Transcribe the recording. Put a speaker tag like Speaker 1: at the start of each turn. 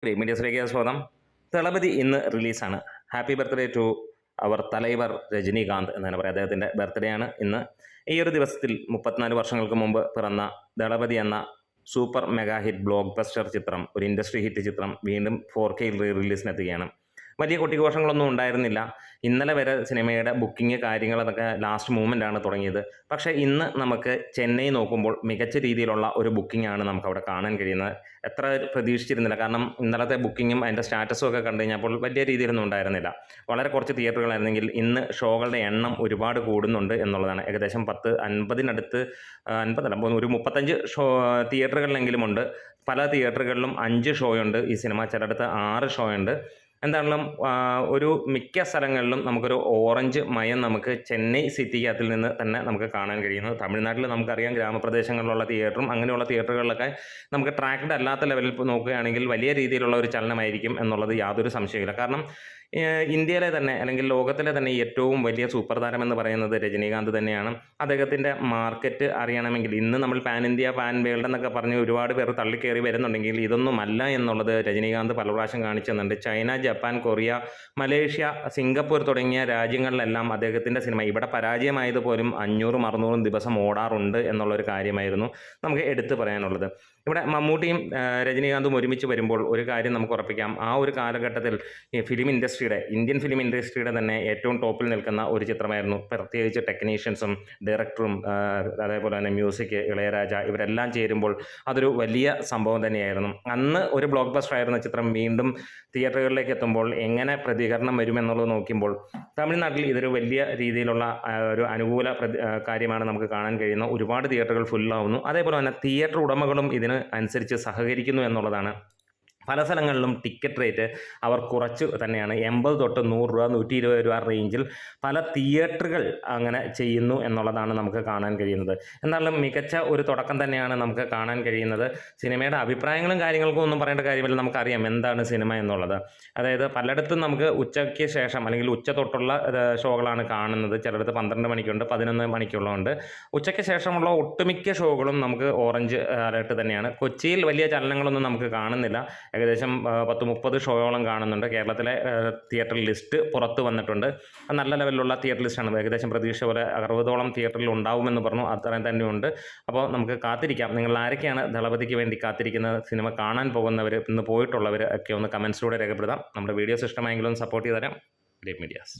Speaker 1: Green മീഡിയസിലേക്ക് സ്വാഗതം. ദളപതി ഇന്ന് റിലീസാണ്. Happy birthday to our Thalaivar Rajinikanth എന്നാണ് പറയുക. അദ്ദേഹത്തിൻ്റെ ബർത്ത്ഡേ ആണ് ഇന്ന്. ഈ ഒരു ദിവസത്തിൽ 34 വർഷങ്ങൾക്ക് മുമ്പ് പിറന്ന ദളപതി എന്ന super mega hit block buster ചിത്രം, ഒരു ഇൻഡസ്ട്രി ഹിറ്റ് ചിത്രം വീണ്ടും 4K റിലീസിനെത്തുകയാണ്. വലിയ കൊട്ടിഘോഷങ്ങളൊന്നും ഉണ്ടായിരുന്നില്ല. ഇന്നലെ വരെ സിനിമയുടെ ബുക്കിംഗ് കാര്യങ്ങളതൊക്കെ ലാസ്റ്റ് മൂമെൻ്റാണ് തുടങ്ങിയത്. പക്ഷേ ഇന്ന് നമുക്ക് ചെന്നൈ നോക്കുമ്പോൾ മികച്ച രീതിയിലുള്ള ഒരു ബുക്കിംഗ് ആണ് നമുക്കവിടെ കാണാൻ കഴിയുന്നത്. എത്ര പ്രതീക്ഷിച്ചിരുന്നില്ല. കാരണം ഇന്നലത്തെ ബുക്കിങ്ങും അതിൻ്റെ സ്റ്റാറ്റസും ഒക്കെ കണ്ടു കഴിഞ്ഞപ്പോൾ വലിയ രീതിയിലൊന്നും ഉണ്ടായിരുന്നില്ല. വളരെ കുറച്ച് തിയേറ്ററുകളായിരുന്നെങ്കിൽ ഇന്ന് ഷോകളുടെ എണ്ണം ഒരുപാട് കൂടുന്നുണ്ട് എന്നുള്ളതാണ്. ഏകദേശം 50-50 50 ഒരു 35 തിയേറ്ററുകളിലെങ്കിലും ഉണ്ട്. പല തിയേറ്ററുകളിലും 5 ഷോയുണ്ട് ഈ സിനിമ, ചിലയിടത്ത് 6 ഷോയുണ്ട്. എന്താണെങ്കിലും ഒരു മിക്ക സ്ഥലങ്ങളിലും നമുക്കൊരു ഓറഞ്ച് മയം നമുക്ക് ചെന്നൈ സിറ്റിക്കകത്തിൽ നിന്ന് തന്നെ നമുക്ക് കാണാൻ കഴിയുന്നു. തമിഴ്നാട്ടിൽ നമുക്കറിയാം ഗ്രാമപ്രദേശങ്ങളിലുള്ള തിയേറ്ററും അങ്ങനെയുള്ള തിയേറ്ററുകളിലൊക്കെ നമുക്ക് ട്രാക്ക്ഡ് അല്ലാത്ത ലെവലിൽ നോക്കുകയാണെങ്കിൽ വലിയ രീതിയിലുള്ള ഒരു ചലനമായിരിക്കും എന്നുള്ളത് യാതൊരു സംശയമില്ല. കാരണം ഇന്ത്യയിലെ തന്നെ അല്ലെങ്കിൽ ലോകത്തിലെ തന്നെ ഏറ്റവും വലിയ സൂപ്പർ താരം എന്ന് പറയുന്നത് രജനീകാന്ത് തന്നെയാണ്. അദ്ദേഹത്തിൻ്റെ മാർക്കറ്റ് അറിയണമെങ്കിൽ ഇന്ന് നമ്മൾ പാൻ ഇന്ത്യ പാൻ വേൾഡ് എന്നൊക്കെ പറഞ്ഞ് ഒരുപാട് പേർ തള്ളിക്കയറി വരുന്നുണ്ടെങ്കിൽ ഇതൊന്നുമല്ല എന്നുള്ളത് രജനീകാന്ത് പല പ്രാവശ്യം കാണിച്ചു തന്നിട്ടുണ്ട്. China, Japan, Korea, Malaysia, Singapore തുടങ്ങിയ രാജ്യങ്ങളിലെല്ലാം അദ്ദേഹത്തിൻ്റെ സിനിമ ഇവിടെ പരാജയമായതുപോലും 500-600 ദിവസം ഓടാറുണ്ട് എന്നുള്ളൊരു കാര്യമായിരുന്നു നമുക്ക് എടുത്തു പറയാനുള്ളത്. ഇവിടെ മമ്മൂട്ടിയും രജനീകാന്തും ഒരുമിച്ച് വരുമ്പോൾ ഒരു കാര്യം നമുക്ക് ഉറപ്പിക്കാം. ആ ഒരു കാലഘട്ടത്തിൽ ഇന്ത്യൻ ഫിലിം ഇൻഡസ്ട്രിയുടെ തന്നെ ഏറ്റവും ടോപ്പിൽ നിൽക്കുന്ന ഒരു ചിത്രമായിരുന്നു. പ്രത്യേകിച്ച് ടെക്നീഷ്യൻസും ഡയറക്ടറും അതേപോലെ തന്നെ മ്യൂസിക്, ഇളയരാജ ഇവരെല്ലാം ചേരുമ്പോൾ അതൊരു വലിയ സംഭവം തന്നെയായിരുന്നു. അന്ന് ഒരു ബ്ലോക്ക് ബസ്റ്റർ ആയിരുന്ന ചിത്രം വീണ്ടും തിയേറ്ററുകളിലേക്ക് എത്തുമ്പോൾ എങ്ങനെ പ്രതികരണം വരുമെന്നുള്ളത് നോക്കുമ്പോൾ തമിഴ്നാട്ടിൽ ഇതൊരു വലിയ രീതിയിലുള്ള ഒരു അനുകൂല കാര്യമാണ് നമുക്ക് കാണാൻ കഴിയുന്നത്. ഒരുപാട് തിയേറ്ററുകൾ ഫുള്ളാവുന്നു. അതേപോലെ തന്നെ തിയേറ്റർ ഉടമകളും ഇതിന് അനുസരിച്ച് സഹകരിക്കുന്നു എന്നുള്ളതാണ്. പല സ്ഥലങ്ങളിലും ടിക്കറ്റ് റേറ്റ് അവർ കുറച്ച് തന്നെയാണ്. 80 തൊട്ട് 100 രൂപ, 120 രൂപ റേഞ്ചിൽ പല തിയേറ്ററുകൾ അങ്ങനെ ചെയ്യുന്നു എന്നുള്ളതാണ് നമുക്ക് കാണാൻ കഴിയുന്നത്. എന്നാലും മികച്ച ഒരു തുടക്കം തന്നെയാണ് നമുക്ക് കാണാൻ കഴിയുന്നത്. സിനിമയുടെ അഭിപ്രായങ്ങളും കാര്യങ്ങൾക്കും ഒന്നും പറയേണ്ട കാര്യമില്ല. നമുക്കറിയാം എന്താണ് സിനിമ എന്നുള്ളത്. അതായത് പലയിടത്തും നമുക്ക് ഉച്ചയ്ക്ക് ശേഷം അല്ലെങ്കിൽ ഉച്ച തൊട്ടുള്ള ഷോകളാണ് കാണുന്നത്. ചിലയിടത്ത് 12 മണിക്കുണ്ട്, 11 മണിക്കുള്ളതുണ്ട്. ഉച്ചയ്ക്ക് ശേഷമുള്ള ഒട്ടുമിക്ക ഷോകളും നമുക്ക് ഓറഞ്ച് അലേർട്ട് തന്നെയാണ്. കൊച്ചിയിൽ വലിയ ചലനങ്ങളൊന്നും നമുക്ക് കാണുന്നില്ല. ഏകദേശം 10-30 ഷോയോളം കാണുന്നുണ്ട്. കേരളത്തിലെ തിയേറ്റർ ലിസ്റ്റ് പുറത്ത് വന്നിട്ടുണ്ട്. നല്ല ലെവലിലുള്ള തിയേറ്റർ ലിസ്റ്റാണ്. ഏകദേശം പ്രതീക്ഷ പോലെ 60ഓളം തിയേറ്ററിൽ ഉണ്ടാവുമെന്ന് പറഞ്ഞു. അത്രയും തന്നെയുണ്ട്. അപ്പോൾ നമുക്ക് കാത്തിരിക്കാം. നിങ്ങൾ ആരൊക്കെയാണ് ദളപതിക്ക് വേണ്ടി കാത്തിരിക്കുന്നത്? സിനിമ കാണാൻ പോകുന്നവർ, ഇന്ന് പോയിട്ടുള്ളവർ ഒക്കെ ഒന്ന് കമൻസിലൂടെ രേഖപ്പെടുത്താം. നമ്മുടെ വീഡിയോസ് ഇഷ്ടമായെങ്കിലും സപ്പോർട്ട് ചെയ്ത് തരാം. Green medias.